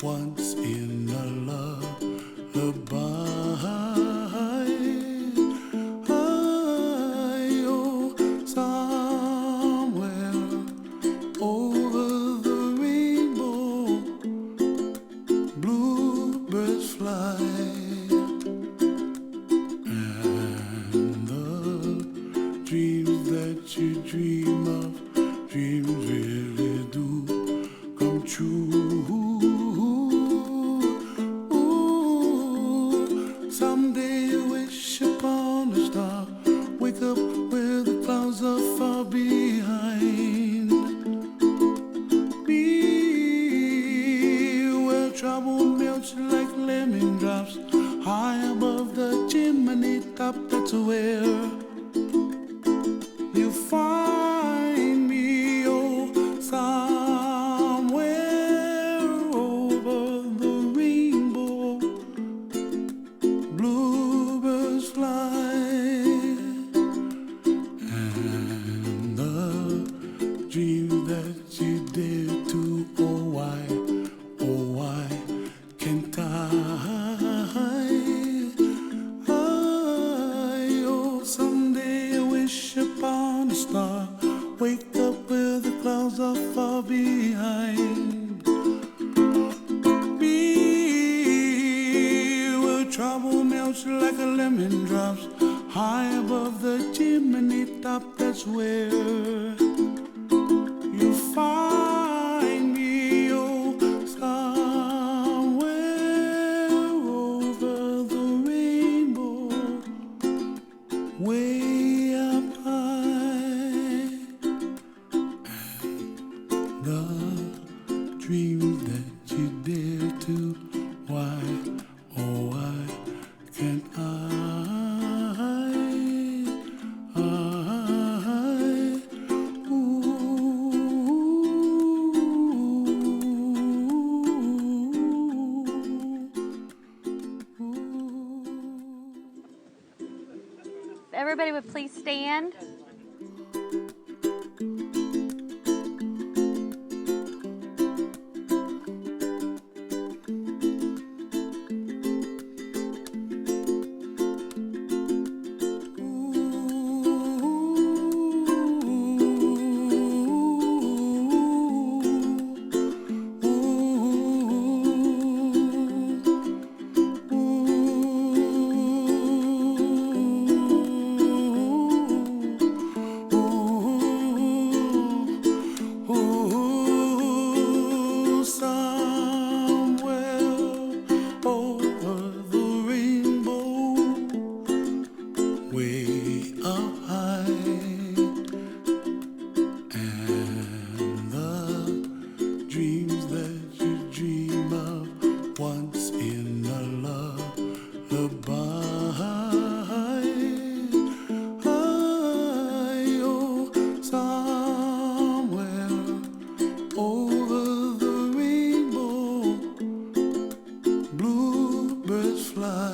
once in a lullaby. Oh, somewhere over the rainbow, bluebirds fly, and the dreams that you dream of, dreams really do come true. Ooh, someday you wish upon a star, wake up where the clouds are far behind. Be where trouble melts like lemon drops, high above the chimney top. That's where you find me. Oh, somewhere over the rainbow, bluebirds fly, and the dreams that you dare to, oh why can't I? Oh, someday I wish upon a star, wake up where the clouds are far behind. Be where trouble melts like a lemon drops, high above the chimney top. That's where you find me. Oh, somewhere over the rainbow, way up high. The dreams that you dare to, why, oh why can't I? Everybody would please stand. Once in a lullaby. Oh, somewhere over the rainbow, bluebirds fly,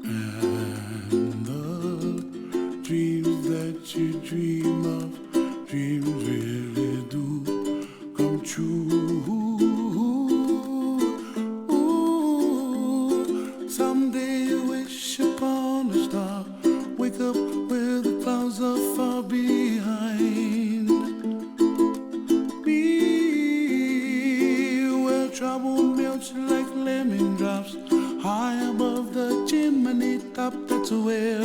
and the dreams that you dream of, dreams really do come true. Someday you wish upon a star, wake up where the clouds are far behind. Be where trouble melts like lemon drops, high above the chimney top. That's where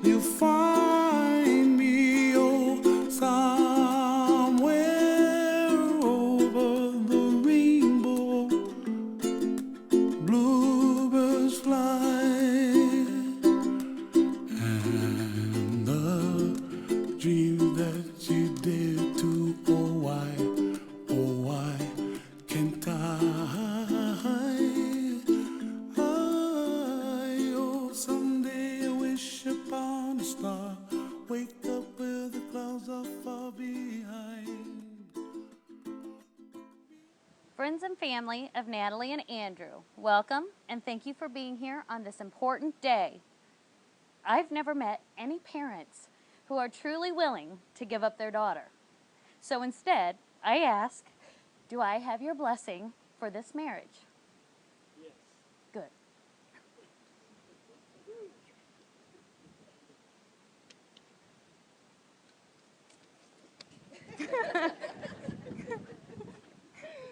you find me. Oh, somewhere over the rainbow, bluebirds fly, and the dreams that you dare to, oh why can't I? Oh, someday I wish upon a star, wake up where the clouds are far behind. Friends and family of Natalie and Andrew, welcome and thank you for being here on this important day. I've never met any parents who are truly willing to give up their daughter. So instead, I ask, do I have your blessing for this marriage? Yes. Good.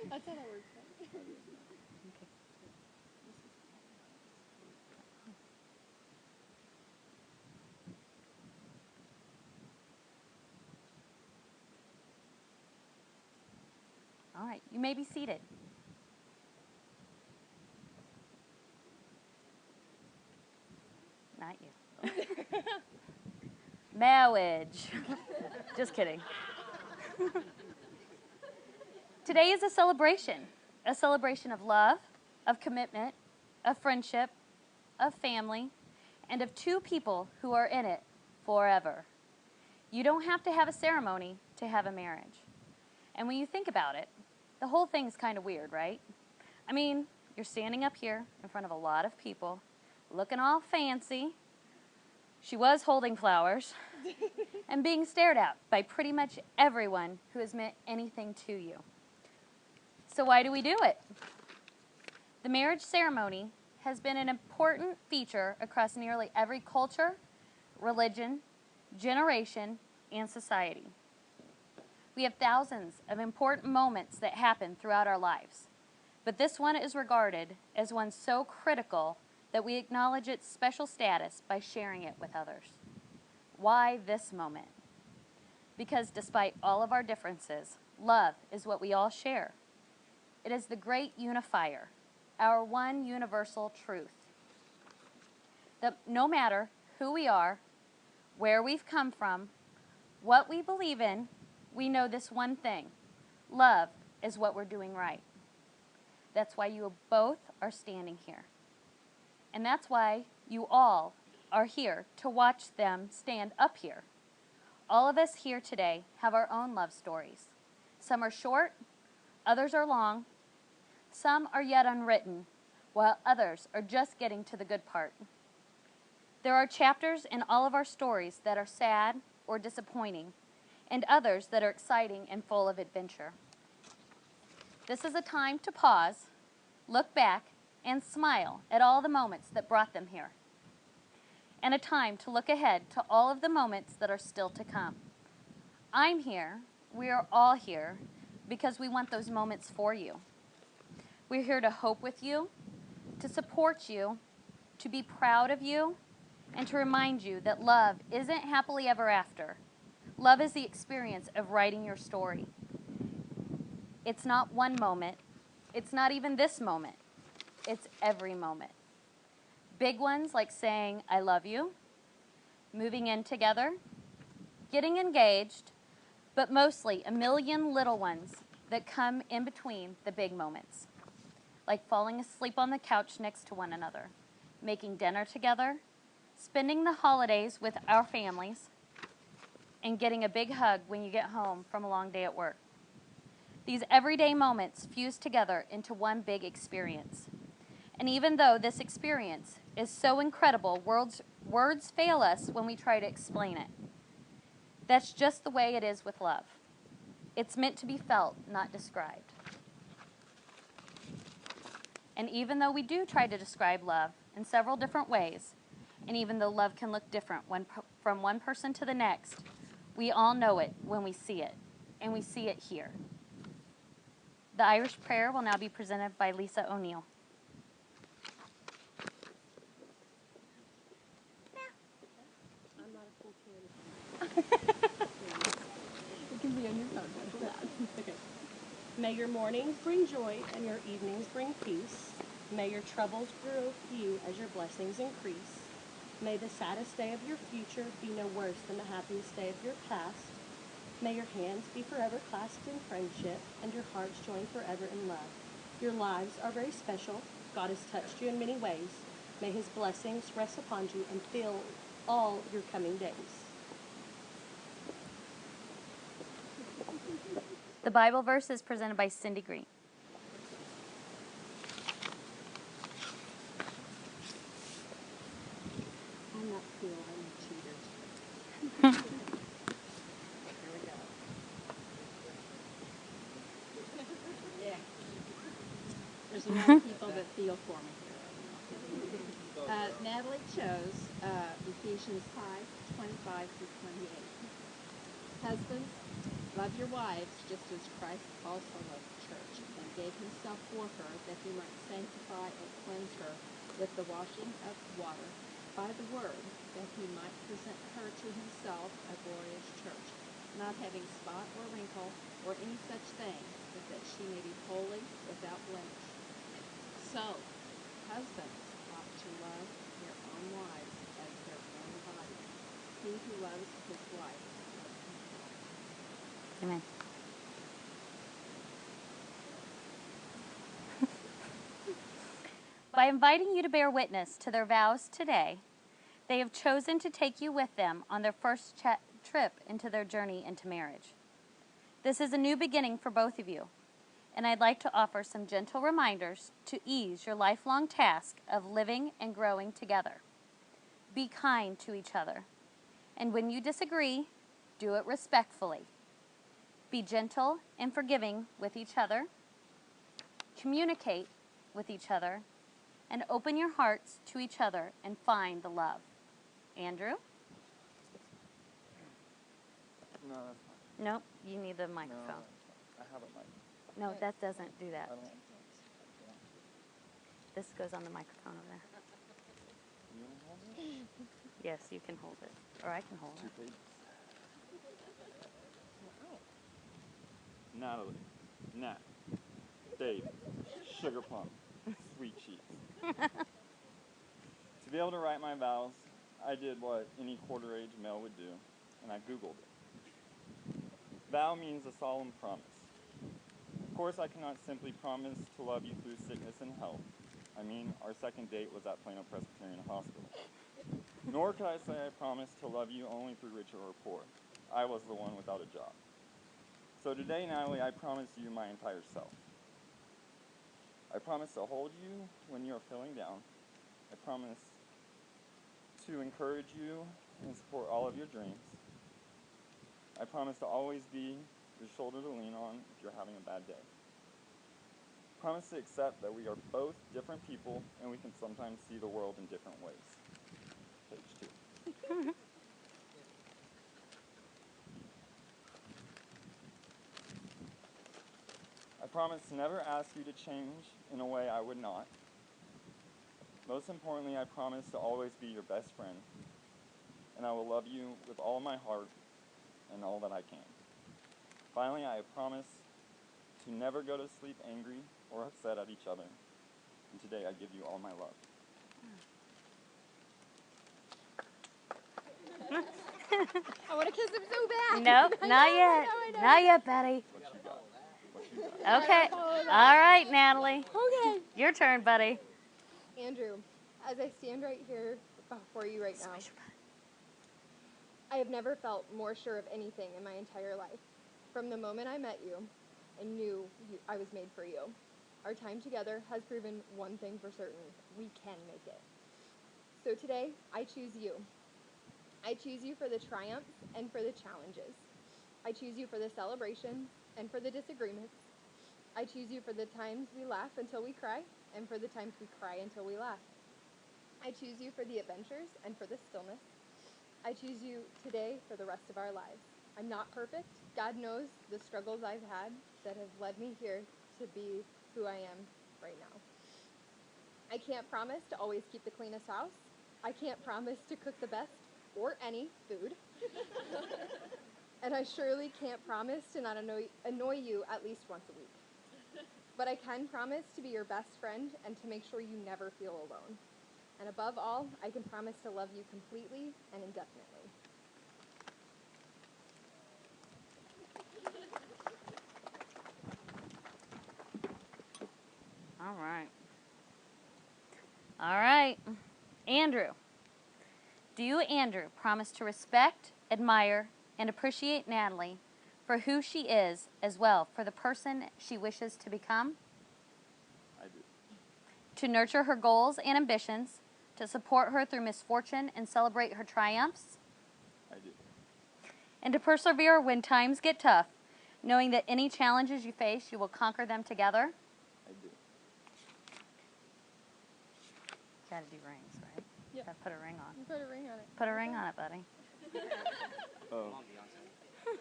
That's how that works. All right, you may be seated. Not you. Marriage. Just kidding. Today is a celebration of love, of commitment, of friendship, of family, and of two people who are in it forever. You don't have to have a ceremony to have a marriage. And when you think about it, the whole thing's kind of weird, right? I mean, you're standing up here in front of a lot of people, looking all fancy. She was holding flowers and being stared at by pretty much everyone who has meant anything to you. So why do we do it? The marriage ceremony has been an important feature across nearly every culture, religion, generation, and society. We have thousands of important moments that happen throughout our lives, but this one is regarded as one so critical that we acknowledge its special status by sharing it with others. Why this moment? Because despite all of our differences, love is what we all share. It is the great unifier, our one universal truth. That no matter who we are, where we've come from, what we believe in, we know this one thing: love is what we're doing right. That's why you both are standing here. And that's why you all are here to watch them stand up here. All of us here today have our own love stories. Some are short, others are long, some are yet unwritten, while others are just getting to the good part. There are chapters in all of our stories that are sad or disappointing, and others that are exciting and full of adventure. This is a time to pause, look back, and smile at all the moments that brought them here, and a time to look ahead to all of the moments that are still to come. I'm here, we are all here, because we want those moments for you. We're here to hope with you, to support you, to be proud of you, and to remind you that love isn't happily ever after. Love is the experience of writing your story. It's not one moment. It's not even this moment. It's every moment. Big ones like saying, I love you, moving in together, getting engaged, but mostly a million little ones that come in between the big moments, like falling asleep on the couch next to one another, making dinner together, spending the holidays with our families, and getting a big hug when you get home from a long day at work. These everyday moments fuse together into one big experience. And even though this experience is so incredible, words fail us when we try to explain it. That's just the way it is with love. It's meant to be felt, not described. And even though we do try to describe love in several different ways, and even though love can look different from one person to the next, we all know it when we see it, and we see it here. The Irish prayer will now be presented by Lisa O'Neill. I'm not a full pianist. It can be on your phone. Okay. May your mornings bring joy and your evenings bring peace. May your troubles grow few as your blessings increase. May the saddest day of your future be no worse than the happiest day of your past. May your hands be forever clasped in friendship and your hearts joined forever in love. Your lives are very special. God has touched you in many ways. May his blessings rest upon you and fill all your coming days. The Bible verse is presented by Cindy Green. I'm not cool, I'm a cheater. Here we go. There's a lot of people that feel for me here. Natalie chose Ephesians 5:25 through 28. Husbands, love your wives just as Christ also loved the church and gave himself for her that he might sanctify and cleanse her with the washing of water by the word, that he might present her to himself a glorious church, not having spot or wrinkle or any such thing, but that she may be holy without blemish. So, husbands ought to love their own wives as their own bodies. He who loves his wife loves himself. Amen. By inviting you to bear witness to their vows today, they have chosen to take you with them on their first trip into their journey into marriage. This is a new beginning for both of you, and I'd like to offer some gentle reminders to ease your lifelong task of living and growing together. Be kind to each other, and when you disagree, do it respectfully. Be gentle and forgiving with each other. Communicate with each other, and open your hearts to each other and find the love. Andrew? No, that's fine. Nope, you need the microphone. No, I have a mic. No, that doesn't do that. I don't. This goes on the microphone over there. You want to hold it? Yes, you can hold it, or I can hold Two it. pages. Natalie, Nat, Dave, Sugar Plum, Sweet Cheeks. To be able to write my vows, I did what any quarter-age male would do, and I Googled it. Vow means a solemn promise. Of course, I cannot simply promise to love you through sickness and health. I mean, our second date was at Plano Presbyterian Hospital. Nor could I say I promised to love you only through richer or poor. I was the one without a job. So today, Natalie, I promise you my entire self. I promise to hold you when you are feeling down. I promise to encourage you and support all of your dreams. I promise to always be your shoulder to lean on if you're having a bad day. Promise to accept that we are both different people and we can sometimes see the world in different ways. Page 2. I promise to never ask you to change in a way I would not. Most importantly, I promise to always be your best friend, and I will love you with all my heart and all that I can. Finally, I promise to never go to sleep angry or upset at each other, and today I give you all my love. I want to kiss him so bad. Nope, not yet. Not yet, Betty. What you got? What you got? Okay. All right, Natalie. Okay. Your turn, buddy. Andrew, as I stand right here before you right now, I have never felt more sure of anything in my entire life. From the moment I met you, I knew I was made for you. Our time together has proven one thing for certain: we can make it. So today, I choose you. I choose you for the triumphs and for the challenges. I choose you for the celebrations and for the disagreements. I choose you for the times we laugh until we cry and for the times we cry until we laugh. I choose you for the adventures and for the stillness. I choose you today for the rest of our lives. I'm not perfect. God knows the struggles I've had that have led me here to be who I am right now. I can't promise to always keep the cleanest house. I can't promise to cook the best or any food. And I surely can't promise to not annoy you at least once a week. But I can promise to be your best friend and to make sure you never feel alone. And above all, I can promise to love you completely and indefinitely. All right. All right. Andrew. Do you, Andrew, promise to respect, admire, and appreciate Natalie for who she is, as well for the person she wishes to become? I do. To nurture her goals and ambitions, to support her through misfortune and celebrate her triumphs? I do. And to persevere when times get tough, knowing that any challenges you face, you will conquer them together? I do. Gotta do rings, right? Yep. Gotta put a ring on. You put a ring on it. Put a ring on it, buddy. Oh. I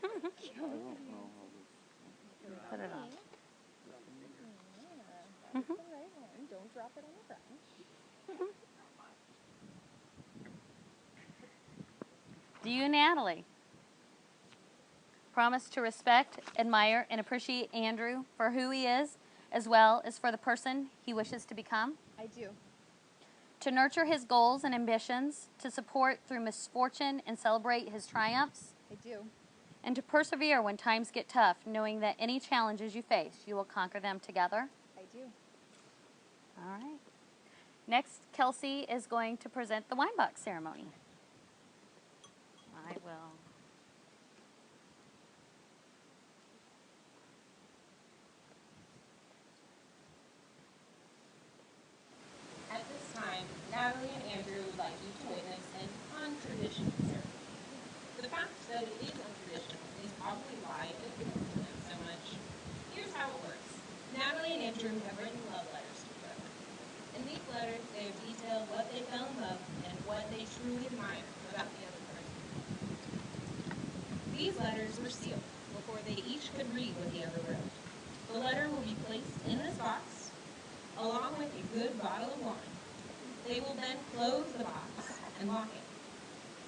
don't know how this. Put it on. Yeah, that's the right one. Don't drop it on the ground. Do you, Natalie, promise to respect, admire, and appreciate Andrew for who he is, as well as for the person he wishes to become? I do. To nurture his goals and ambitions, to support through misfortune and celebrate his triumphs, I do. and to persevere when times get tough, knowing that any challenges you face, you will conquer them together? I do. All right. Next, Kelsey is going to present the wine box ceremony. I will. At this time, Natalie and Andrew would like you to witness an untraditional ceremony. The fact that it is untraditional is probably why it appeals to them so much. Here's how it works. Natalie and Andrew have written love letters to each other. In these letters, they have detailed what they fell in love and what they truly admire about the other person. These letters were sealed before they each could read what the other wrote. The letter will be placed in this box along with a good bottle of wine. They will then close the box and lock it.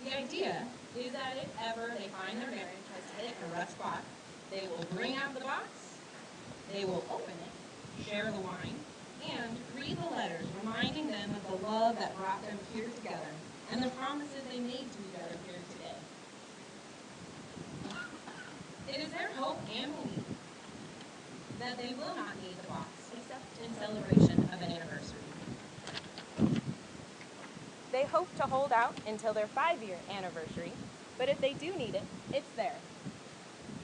The idea is that if ever they find their marriage has hit a rough spot, they will bring out the box, they will open it, share the wine, and read the letters reminding them of the love that brought them here together and the promises they made to each other here today. It is their hope and belief that they will not need the box except in celebration of an anniversary. They hope to hold out until their 5-year anniversary, but if they do need it, it's there.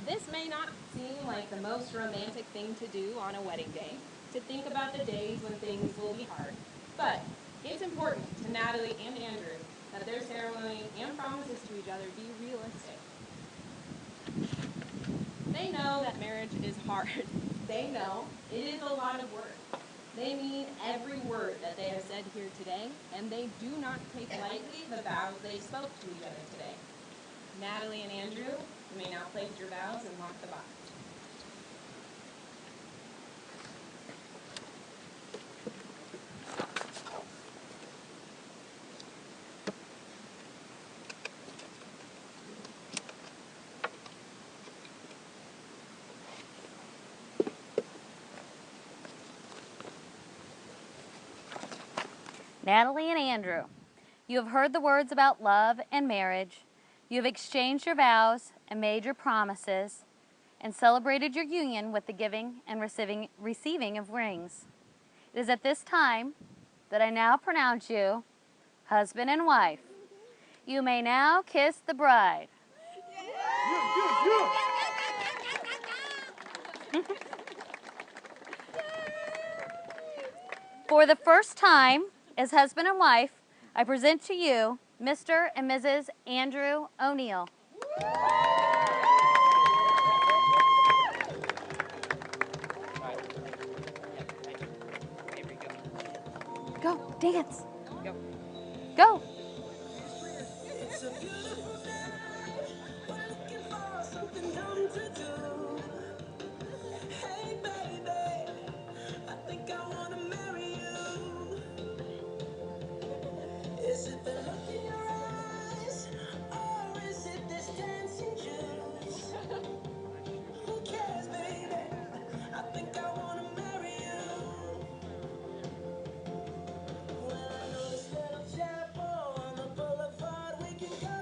This may not seem like the most romantic thing to do on a wedding day, to think about the days when things will be hard, but it's important to Natalie and Andrew that their ceremony and promises to each other be realistic. They know that marriage is hard. They know it is a lot of work. They mean every word that they have said here today, and they do not take lightly the vows they spoke to each other today. Natalie and Andrew, you may now place your vows and lock the box. Natalie and Andrew, you have heard the words about love and marriage. You have exchanged your vows and made your promises and celebrated your union with the giving and receiving of rings. It is at this time that I now pronounce you husband and wife. You may now kiss the bride. For the first time, as husband and wife, I present to you Mr. and Mrs. Andrew O'Neill. Go, dance. Go. Go. It's a beautiful day. We're looking for something dumb to do. Hey, baby, I think I wanna marry you. Is it the look in your eyes, or is it this dancing juice? Who cares, baby? I think I wanna marry you. Well, I know this little chapel on the boulevard we can go.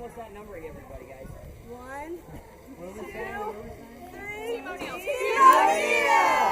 us that number again, everybody, guys. 1, 2, 3. Team O'Neill.